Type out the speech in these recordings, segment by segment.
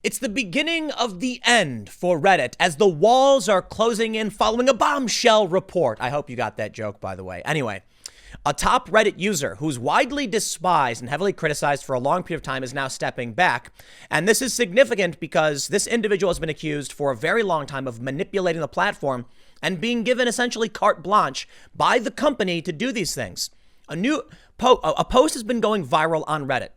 It's the beginning of the end for Reddit as the walls are closing in following a bombshell report. I hope you got that joke, by the way. Anyway, a top Reddit user who's widely despised and heavily criticized for a long period of time is now stepping back. And this is significant because this individual has been accused for a very long time of manipulating the platform and being given essentially carte blanche by the company to do these things. A post has been going viral on Reddit.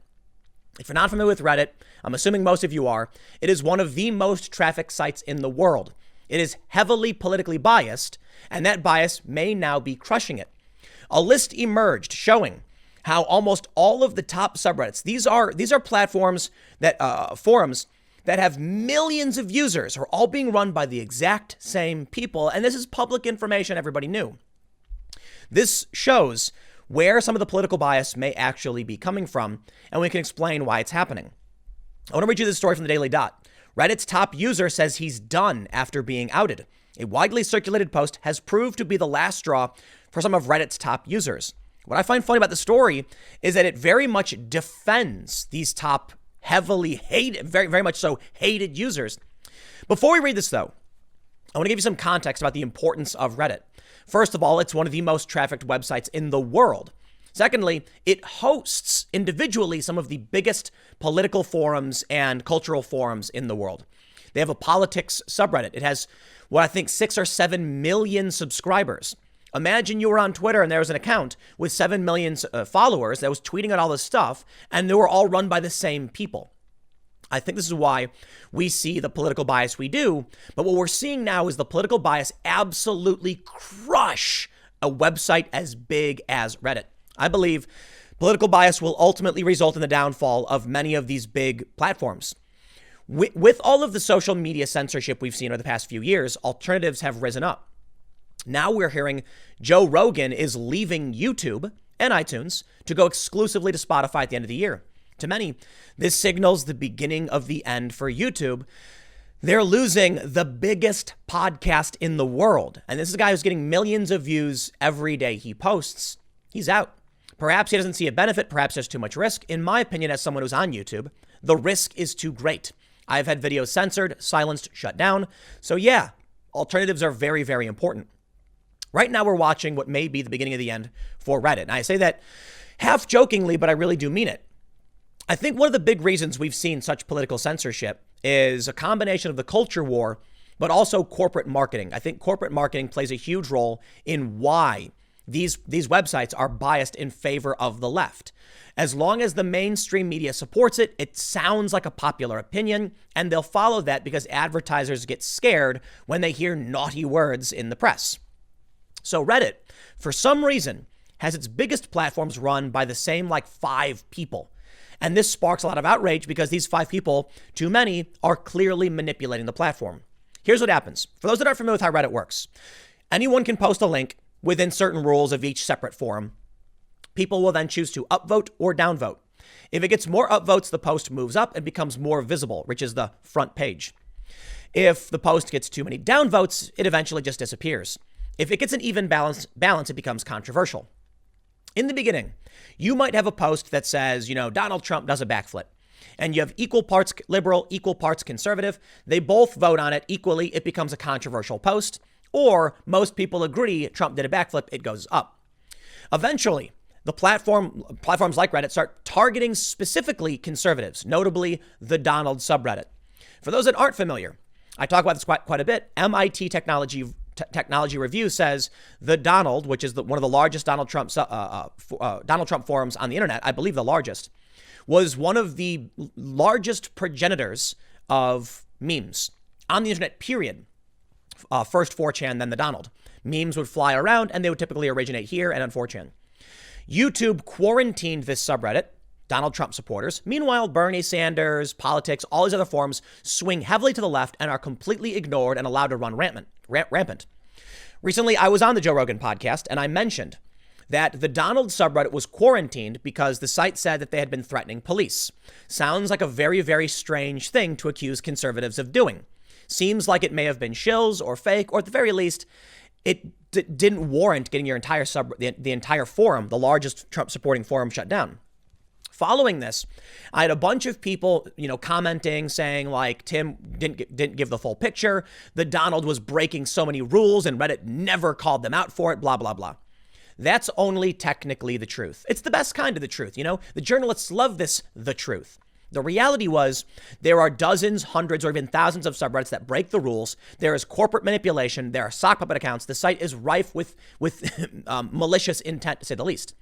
If you're not familiar with Reddit, I'm assuming most of you are, it is one of the most trafficked sites in the world. It is heavily politically biased, and that bias may now be crushing it. A list emerged showing how almost all of the top subreddits, these are platforms that, forums that have millions of users, are all being run by the exact same people, and this is public information everybody knew. This shows where some of the political bias may actually be coming from, and we can explain why it's happening. I want to read you this story from the Daily Dot. Reddit's top user says he's done after being outed. A widely circulated post has proved to be the last straw for some of Reddit's top users. What I find funny about the story is that it very much defends these top heavily hated, very much so hated users. Before we read this though, I want to give you some context about the importance of Reddit. First of all, it's one of the most trafficked websites in the world. Secondly, it hosts individually some of the biggest political forums and cultural forums in the world. They have a politics subreddit. It has what I think 6 or 7 million subscribers. Imagine you were on Twitter and there was an account with 7 million followers that was tweeting out all this stuff, and they were all run by the same people. I think this is why we see the political bias we do. But what we're seeing now is the political bias absolutely crush a website as big as Reddit. I believe political bias will ultimately result in the downfall of many of these big platforms. With all of the social media censorship we've seen over the past few years, alternatives have risen up. Now we're hearing Joe Rogan is leaving YouTube and iTunes to go exclusively to Spotify at the end of the year. To many, this signals the beginning of the end for YouTube. They're losing the biggest podcast in the world. And this is a guy who's getting millions of views every day he posts. He's out. Perhaps he doesn't see a benefit. Perhaps there's too much risk. In my opinion, as someone who's on YouTube, the risk is too great. I've had videos censored, silenced, shut down. So yeah, alternatives are very, very important. Right now, we're watching what may be the beginning of the end for Reddit. And I say that half jokingly, but I really do mean it. I think one of the big reasons we've seen such political censorship is a combination of the culture war, but also corporate marketing. I think corporate marketing plays a huge role in why these websites are biased in favor of the left. As long as the mainstream media supports it, it sounds like a popular opinion, and they'll follow that because advertisers get scared when they hear naughty words in the press. So Reddit, for some reason, has its biggest platforms run by the same 5 people. And this sparks a lot of outrage because these 5 people, too many, are clearly manipulating the platform. Here's what happens. For those that aren't familiar with how Reddit works, anyone can post a link within certain rules of each separate forum. People will then choose to upvote or downvote. If it gets more upvotes, the post moves up and becomes more visible, reaches the front page. If the post gets too many downvotes, it eventually just disappears. If it gets an even balance, it becomes controversial. In the beginning, you might have a post that says, Donald Trump does a backflip. And you have equal parts liberal, equal parts conservative. They both vote on it equally. It becomes a controversial post. Or most people agree Trump did a backflip. It goes up. Eventually, the platforms like Reddit start targeting specifically conservatives, notably the Donald subreddit. For those that aren't familiar, I talk about this quite a bit. MIT Technology Review says the Donald, which is one of the largest Donald Trump forums on the internet, I believe the largest, was one of the largest progenitors of memes on the internet, period. First 4chan, then the Donald. Memes would fly around and they would typically originate here and on 4chan. YouTube quarantined this subreddit, Donald Trump supporters. Meanwhile, Bernie Sanders, politics, all these other forums swing heavily to the left and are completely ignored and allowed to run rampant. Recently, I was on the Joe Rogan podcast and I mentioned that the Donald subreddit was quarantined because the site said that they had been threatening police. Sounds like a very, very strange thing to accuse conservatives of doing. Seems like it may have been shills or fake, or at the very least, it didn't warrant getting your entire the entire forum, the largest Trump supporting forum, shut down. following this, I had a bunch of people, commenting, saying like, Tim didn't give the full picture. The Donald was breaking so many rules and Reddit never called them out for it, blah, blah, blah. That's only technically the truth. It's the best kind of the truth. The journalists love this, the truth. The reality was there are dozens, hundreds, or even thousands of subreddits that break the rules. There is corporate manipulation. There are sock puppet accounts. The site is rife with malicious intent, to say the least.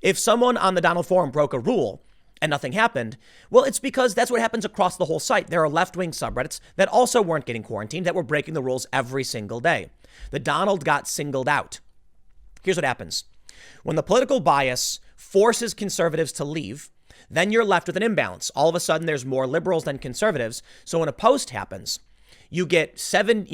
If someone on the Donald Forum broke a rule and nothing happened, well, it's because that's what happens across the whole site. There are left-wing subreddits that also weren't getting quarantined, that were breaking the rules every single day. The Donald got singled out. Here's what happens. When the political bias forces conservatives to leave, then you're left with an imbalance. All of a sudden, there's more liberals than conservatives. So when a post happens, you get 7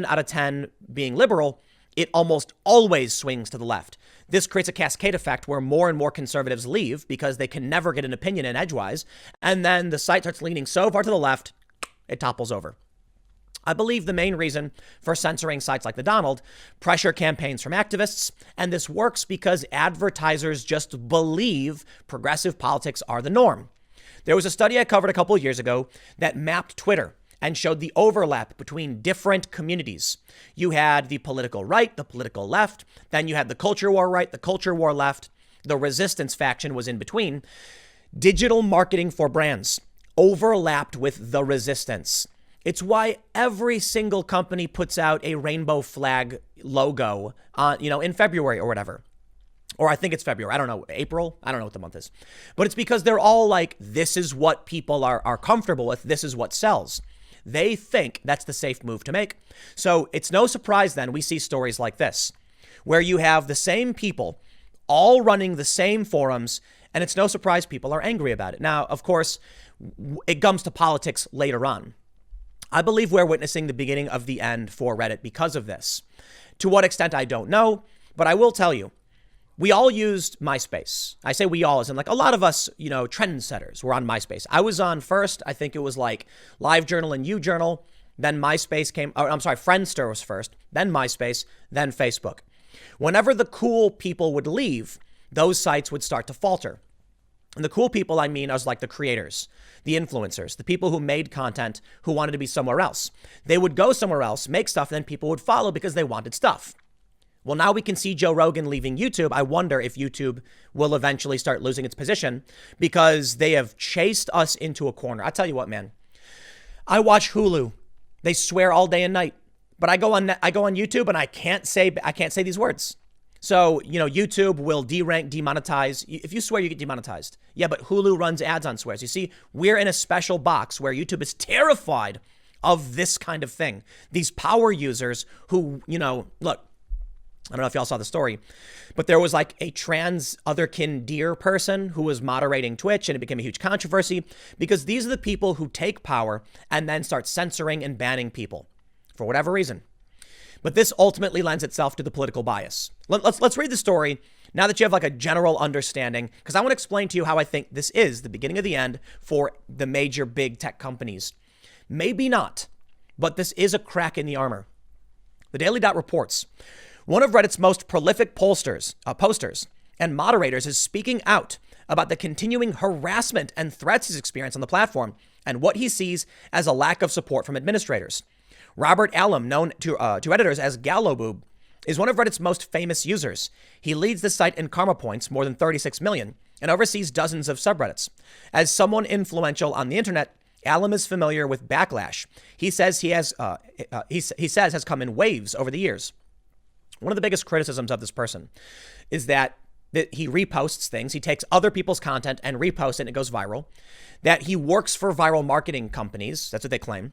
out of 10 being liberal. It almost always swings to the left. This creates a cascade effect where more and more conservatives leave because they can never get an opinion in edgewise. And then the site starts leaning so far to the left, it topples over. I believe the main reason for censoring sites like the Donald, pressure campaigns from activists, and this works because advertisers just believe progressive politics are the norm. There was a study I covered a couple of years ago that mapped Twitter and showed the overlap between different communities. You had the political right, the political left, then you had the culture war right, the culture war left, the resistance faction was in between. Digital marketing for brands overlapped with the resistance. It's why every single company puts out a rainbow flag logo, in February or whatever. Or I think it's February. I don't know. April? I don't know what the month is. But it's because they're all like, this is what people are comfortable with. This is what sells. They think that's the safe move to make. So it's no surprise then we see stories like this, where you have the same people all running the same forums, and it's no surprise people are angry about it. Now, of course, it comes to politics later on. I believe we're witnessing the beginning of the end for Reddit because of this. To what extent, I don't know, but I will tell you, we all used MySpace. I say we all, as in like a lot of us, trendsetters were on MySpace. I was on first. I think it was like LiveJournal and UJournal. Then MySpace came, Friendster was first, then MySpace, then Facebook. Whenever the cool people would leave, those sites would start to falter. And the cool people, I mean, are like the creators, the influencers, the people who made content who wanted to be somewhere else. They would go somewhere else, make stuff, and then people would follow because they wanted stuff. Well, now we can see Joe Rogan leaving YouTube. I wonder if YouTube will eventually start losing its position because they have chased us into a corner. I tell you what, man, I watch Hulu. They swear all day and night, but I go on YouTube and I can't say these words. So, YouTube will derank, demonetize. If you swear, you get demonetized. Yeah, but Hulu runs ads on swears. You see, we're in a special box where YouTube is terrified of this kind of thing. These power users who, look, I don't know if y'all saw the story, but there was like a trans otherkin deer person who was moderating Twitch, and it became a huge controversy because these are the people who take power and then start censoring and banning people for whatever reason. But this ultimately lends itself to the political bias. Let's read the story now that you have like a general understanding, because I want to explain to you how I think this is the beginning of the end for the major big tech companies. Maybe not, but this is a crack in the armor. The Daily Dot reports, one of Reddit's most prolific posters and moderators is speaking out about the continuing harassment and threats he's experienced on the platform and what he sees as a lack of support from administrators. Robert Allam, known to editors as Galloboob, is one of Reddit's most famous users. He leads the site in karma points, more than 36 million, and oversees dozens of subreddits. As someone influential on the internet, Allam is familiar with backlash. He says has come in waves over the years. One of the biggest criticisms of this person is that he reposts things. He takes other people's content and reposts it, and it goes viral. That he works for viral marketing companies. That's what they claim.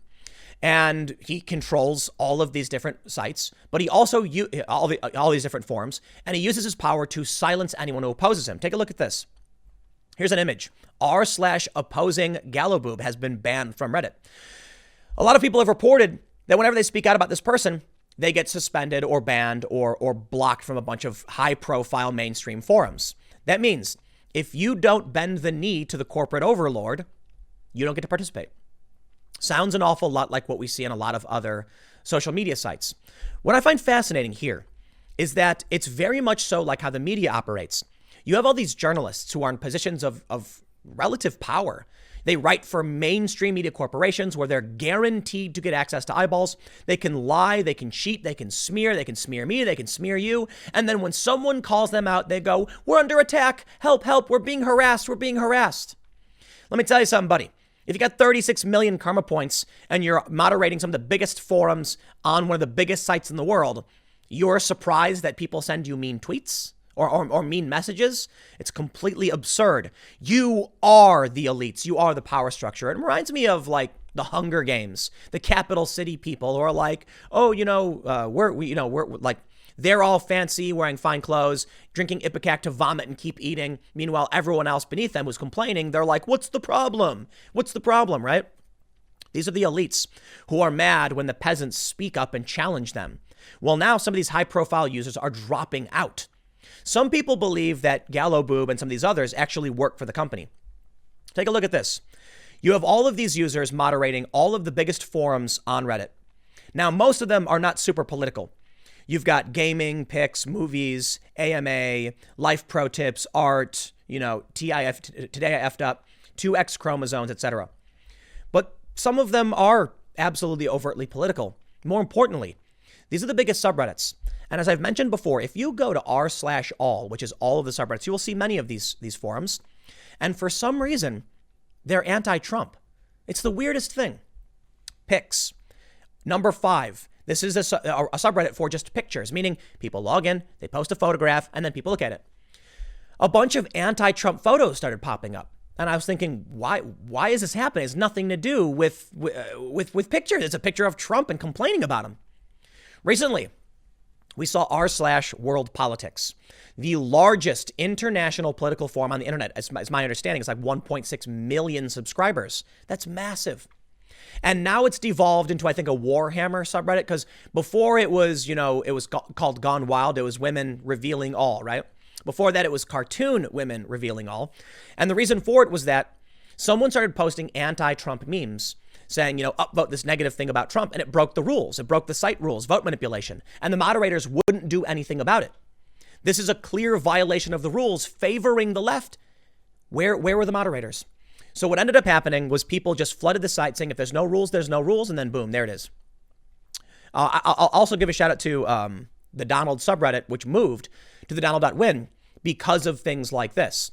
And he controls all of these different sites, but he also all these different forums, and he uses his power to silence anyone who opposes him. Take a look at this. Here's an image. r/opposing Galloboob has been banned from Reddit. A lot of people have reported that whenever they speak out about this person, they get suspended or banned or blocked from a bunch of high-profile mainstream forums. That means if you don't bend the knee to the corporate overlord, you don't get to participate. Sounds an awful lot like what we see on a lot of other social media sites. What I find fascinating here is that it's very much so like how the media operates. You have all these journalists who are in positions of relative power. They write for mainstream media corporations where they're guaranteed to get access to eyeballs. They can lie, they can cheat, they can smear me, they can smear you. And then when someone calls them out, they go, we're under attack, help, help, we're being harassed. Let me tell you something, buddy. If you got 36 million karma points and you're moderating some of the biggest forums on one of the biggest sites in the world, you're surprised that people send you mean tweets or mean messages? It's completely absurd. You are the elites. You are the power structure. It reminds me of like the Hunger Games, the capital city people who are like, oh, we're like, they're all fancy, wearing fine clothes, drinking Ipecac to vomit and keep eating. Meanwhile, everyone else beneath them who's complaining, they're like, what's the problem? What's the problem, right? These are the elites who are mad when the peasants speak up and challenge them. Well, now some of these high-profile users are dropping out. Some people believe that Galloboob and some of these others actually work for the company. Take a look at this. You have all of these users moderating all of the biggest forums on Reddit. Now, most of them are not super political. You've got gaming, picks, movies, AMA, life pro tips, art, TIF, today I effed up, 2X chromosomes, etc. But some of them are absolutely overtly political. More importantly, these are the biggest subreddits. And as I've mentioned before, if you go to r/all, which is all of the subreddits, you will see many of these forums. And for some reason, they're anti-Trump. It's the weirdest thing. Picks. Number 5. This is a subreddit for just pictures, meaning people log in, they post a photograph, and then people look at it. A bunch of anti-Trump photos started popping up. And I was thinking, why is this happening? It has nothing to do with pictures. It's a picture of Trump and complaining about him. Recently, we saw r/world politics, the largest international political forum on the internet. As my understanding, it's like 1.6 million subscribers. That's massive. And now it's devolved into, I think, a Warhammer subreddit, because before it was, it was called Gone Wild. It was women revealing all, right? Before that, it was cartoon women revealing all. And the reason for it was that someone started posting anti-Trump memes saying, upvote this negative thing about Trump. And it broke the rules. It broke the site rules, vote manipulation. And the moderators wouldn't do anything about it. This is a clear violation of the rules favoring the left. Where were the moderators? So what ended up happening was people just flooded the site saying, if there's no rules, there's no rules. And then boom, there it is. I'll also give a shout out to the Donald subreddit, which moved to the Donald.win because of things like this.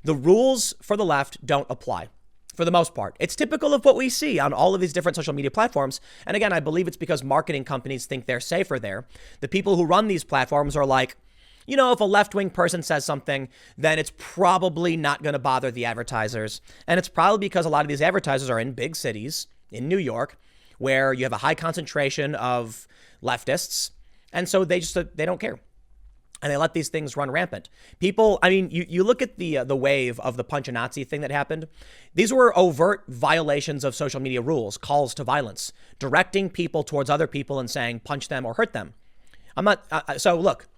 The rules for the left don't apply for the most part. It's typical of what we see on all of these different social media platforms. And again, I believe it's because marketing companies think they're safer there. The people who run these platforms are like, if a left-wing person says something, then it's probably not going to bother the advertisers. And it's probably because a lot of these advertisers are in big cities, in New York, where you have a high concentration of leftists. And so they don't care. And they let these things run rampant. People, you look at the wave of the punch a Nazi thing that happened. These were overt violations of social media rules, calls to violence, directing people towards other people and saying punch them or hurt them. So look.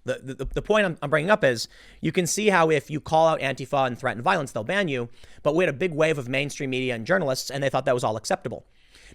The point I'm bringing up is you can see how if you call out Antifa and threaten violence, they'll ban you. But we had a big wave of mainstream media and journalists, and they thought that was all acceptable.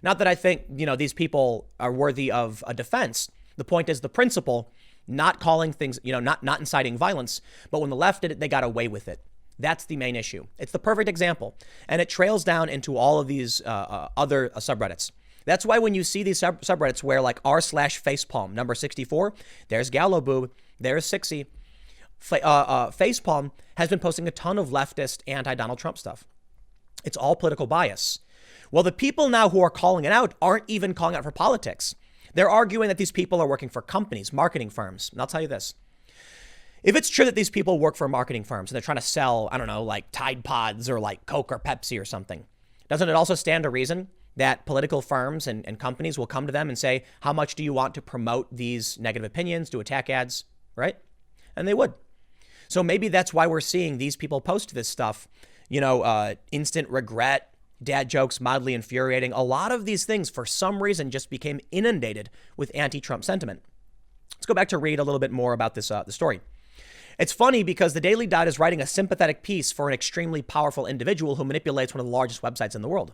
Not that I think, these people are worthy of a defense. The point is the principle, not calling things, not inciting violence. But when the left did it, they got away with it. That's the main issue. It's the perfect example. And it trails down into all of these other subreddits. That's why when you see these subreddits where like r/facepalm, number 64, there's Galloboob, there's Sixy. Facepalm has been posting a ton of leftist anti-Donald Trump stuff. It's all political bias. Well, the people now who are calling it out aren't even calling out for politics. They're arguing that these people are working for companies, marketing firms. And I'll tell you this. If it's true that these people work for marketing firms and they're trying to sell, I don't know, like Tide Pods or like Coke or Pepsi or something, doesn't it also stand to reason that political firms and companies will come to them and say, how much do you want to promote these negative opinions, do attack ads, right? And they would. So maybe that's why we're seeing these people post this stuff, instant regret, dad jokes, mildly infuriating. A lot of these things, for some reason, just became inundated with anti-Trump sentiment. Let's go back to read a little bit more about this the story. It's funny because the Daily Dot is writing a sympathetic piece for an extremely powerful individual who manipulates one of the largest websites in the world.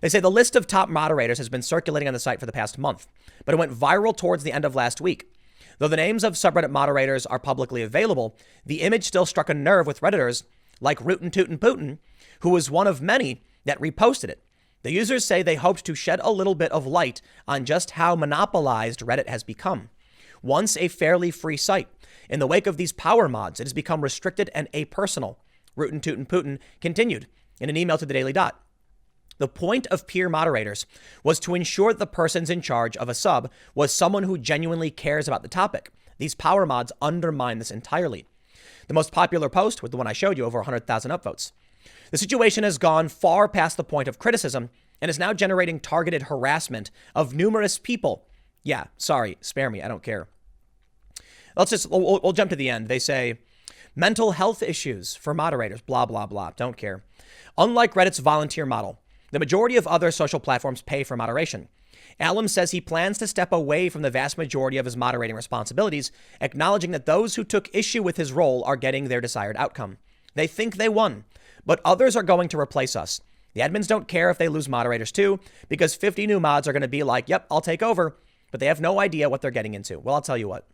They say the list of top moderators has been circulating on the site for the past month, but it went viral towards the end of last week. Though the names of subreddit moderators are publicly available, the image still struck a nerve with Redditors like Rootin' Tootin' Putin, who was one of many that reposted it. The users say they hoped to shed a little bit of light on just how monopolized Reddit has become. Once a fairly free site, in the wake of these power mods, it has become restricted and apersonal. Rootin' Tootin' Putin continued in an email to the Daily Dot. The point of peer moderators was to ensure that the persons in charge of a sub was someone who genuinely cares about the topic. These power mods undermine this entirely. The most popular post was the one I showed you, over 100,000 upvotes. The situation has gone far past the point of criticism and is now generating targeted harassment of numerous people. Yeah, sorry, spare me, I don't care. We'll jump to the end. They say, mental health issues for moderators, blah, blah, blah, don't care. Unlike Reddit's volunteer model, the majority of other social platforms pay for moderation. Alum says he plans to step away from the vast majority of his moderating responsibilities, acknowledging that those who took issue with his role are getting their desired outcome. They think they won, but others are going to replace us. The admins don't care if they lose moderators too, because 50 new mods are going to be like, yep, I'll take over, but they have no idea what they're getting into. Well, I'll tell you what.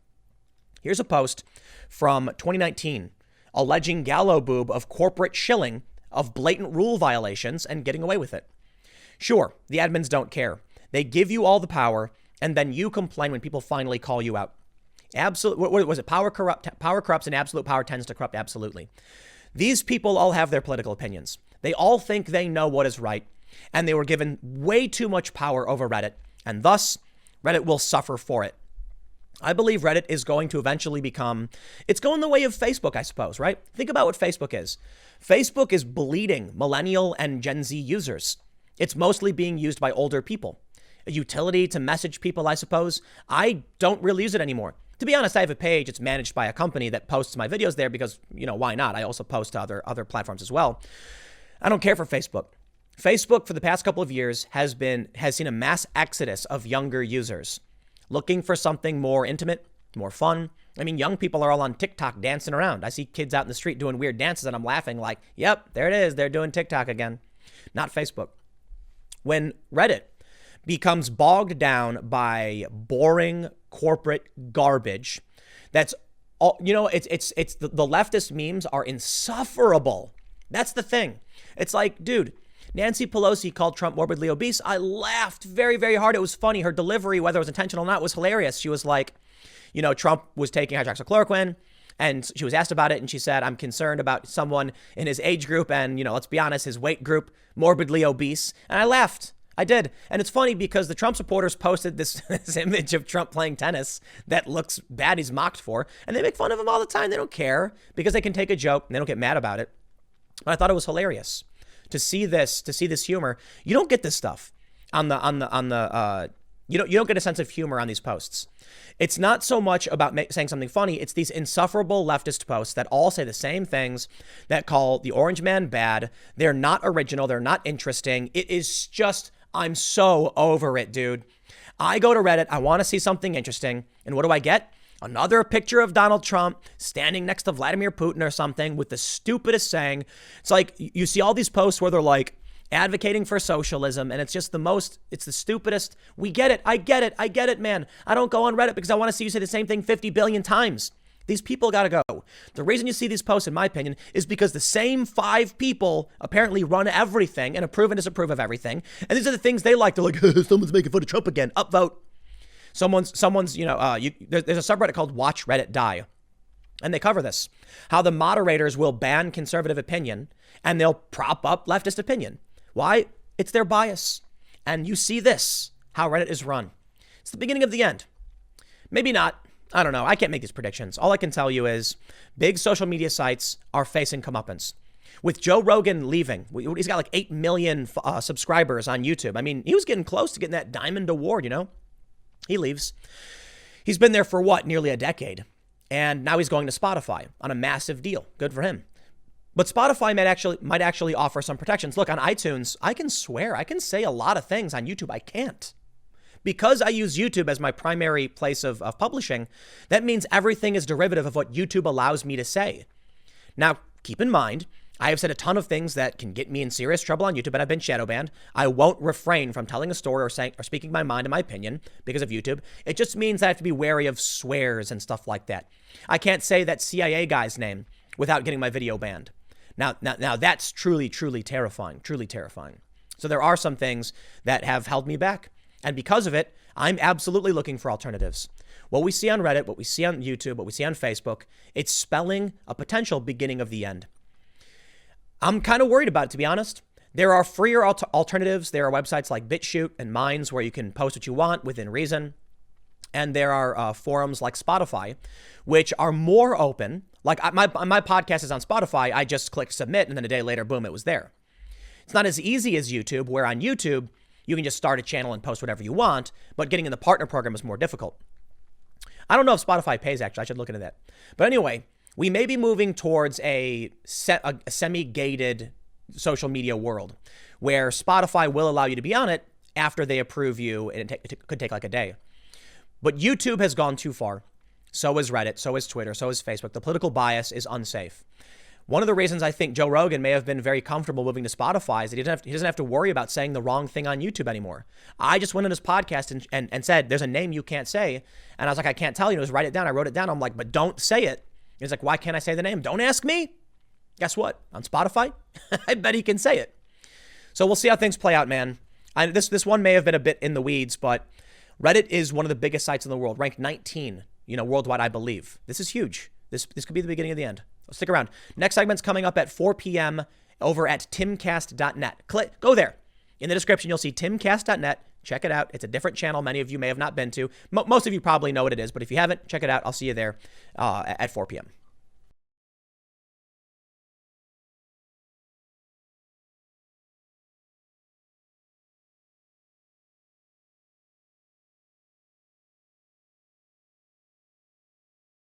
Here's a post from 2019 alleging Gallo Boob of corporate shilling of blatant rule violations and getting away with it. Sure, the admins don't care. They give you all the power, and then you complain when people finally call you out. What was it? Power corrupts, and absolute power tends to corrupt. Absolutely. These people all have their political opinions. They all think they know what is right, and they were given way too much power over Reddit, and thus Reddit will suffer for it. I believe Reddit is going to eventually become, it's going the way of Facebook, I suppose, right? Think about what Facebook is. Facebook is bleeding millennial and Gen Z users. It's mostly being used by older people. A utility to message people, I suppose. I don't really use it anymore. To be honest, I have a page. It's managed by a company that posts my videos there because, why not? I also post to other platforms as well. I don't care for Facebook. Facebook for the past couple of years has seen a mass exodus of younger users looking for something more intimate, more fun. I mean, young people are all on TikTok dancing around. I see kids out in the street doing weird dances and I'm laughing like, yep, there it is. They're doing TikTok again. Not Facebook. When Reddit becomes bogged down by boring corporate garbage, that's all, it's the leftist memes are insufferable. That's the thing. It's like, dude, Nancy Pelosi called Trump morbidly obese. I laughed very, very hard. It was funny. Her delivery, whether it was intentional or not, was hilarious. She was like, Trump was taking hydroxychloroquine and she was asked about it. And she said, I'm concerned about someone in his age group and, let's be honest, his weight group, morbidly obese. And I laughed. I did. And it's funny because the Trump supporters posted this image of Trump playing tennis that looks bad. He's mocked for. And they make fun of him all the time. They don't care because they can take a joke and they don't get mad about it. But I thought it was hilarious to see this humor. You don't get this stuff you don't get a sense of humor on these posts. It's not so much about saying something funny. It's these insufferable leftist posts that all say the same things, that call the orange man bad. They're not original. They're not interesting. It is just, I'm so over it, dude. I go to Reddit. I want to see something interesting. And what do I get? Another picture of Donald Trump standing next to Vladimir Putin or something with the stupidest saying. It's like you see all these posts where they're like advocating for socialism, and it's just it's the stupidest. We get it. I get it, man. I don't go on Reddit because I want to see you say the same thing 50 billion times. These people got to go. The reason you see these posts, in my opinion, is because the same 5 people apparently run everything and approve and disapprove of everything. And these are the things they like. They're like, someone's making fun of Trump again. Upvote. Someone's, there's a subreddit called Watch Reddit Die. And they cover this, how the moderators will ban conservative opinion and they'll prop up leftist opinion. Why? It's their bias. And you see this, how Reddit is run. It's the beginning of the end. Maybe not. I don't know. I can't make these predictions. All I can tell you is big social media sites are facing comeuppance. With Joe Rogan leaving, he's got like 8 million subscribers on YouTube. I mean, he was getting close to getting that Diamond Award, He leaves. He's been there for nearly a decade. And now he's going to Spotify on a massive deal. Good for him. But Spotify might actually offer some protections. Look, on iTunes, I can swear. I can say a lot of things. On YouTube, I can't. Because I use YouTube as my primary place of publishing, that means everything is derivative of what YouTube allows me to say. Now, keep in mind, I have said a ton of things that can get me in serious trouble on YouTube, and I've been shadow banned. I won't refrain from telling a story or speaking my mind and my opinion because of YouTube. It just means I have to be wary of swears and stuff like that. I can't say that CIA guy's name without getting my video banned. Now that's truly terrifying, truly terrifying. So there are some things that have held me back. And because of it, I'm absolutely looking for alternatives. What we see on Reddit, what we see on YouTube, what we see on Facebook, it's spelling a potential beginning of the end. I'm kind of worried about it, to be honest. There are freer alternatives. There are websites like BitChute and Minds where you can post what you want within reason. And there are forums like Spotify, which are more open. Like my podcast is on Spotify. I just click submit, and then a day later, boom, it was there. It's not as easy as YouTube, where on YouTube, you can just start a channel and post whatever you want, but getting in the partner program is more difficult. I don't know if Spotify pays, actually. I should look into that. But anyway, we may be moving towards a semi-gated social media world where Spotify will allow you to be on it after they approve you, and it could take like a day. But YouTube has gone too far. So is Reddit, so is Twitter, so is Facebook. The political bias is unsafe. One of the reasons I think Joe Rogan may have been very comfortable moving to Spotify is that he doesn't have to worry about saying the wrong thing on YouTube anymore. I just went on his podcast and said, there's a name you can't say. And I was like, I can't tell you. Just write it down. I wrote it down. I'm like, but don't say it. He's like, why can't I say the name? Don't ask me. Guess what? On Spotify, I bet he can say it. So we'll see how things play out, man. This one may have been a bit in the weeds, but Reddit is one of the biggest sites in the world, ranked 19, worldwide, I believe. This is huge. This could be the beginning of the end. Stick around. Next segment's coming up at 4 p.m. over at timcast.net. Go there. In the description, you'll see timcast.net. Check it out. It's a different channel many of you may have not been to. Most of you probably know what it is, but if you haven't, check it out. I'll see you there at 4 p.m.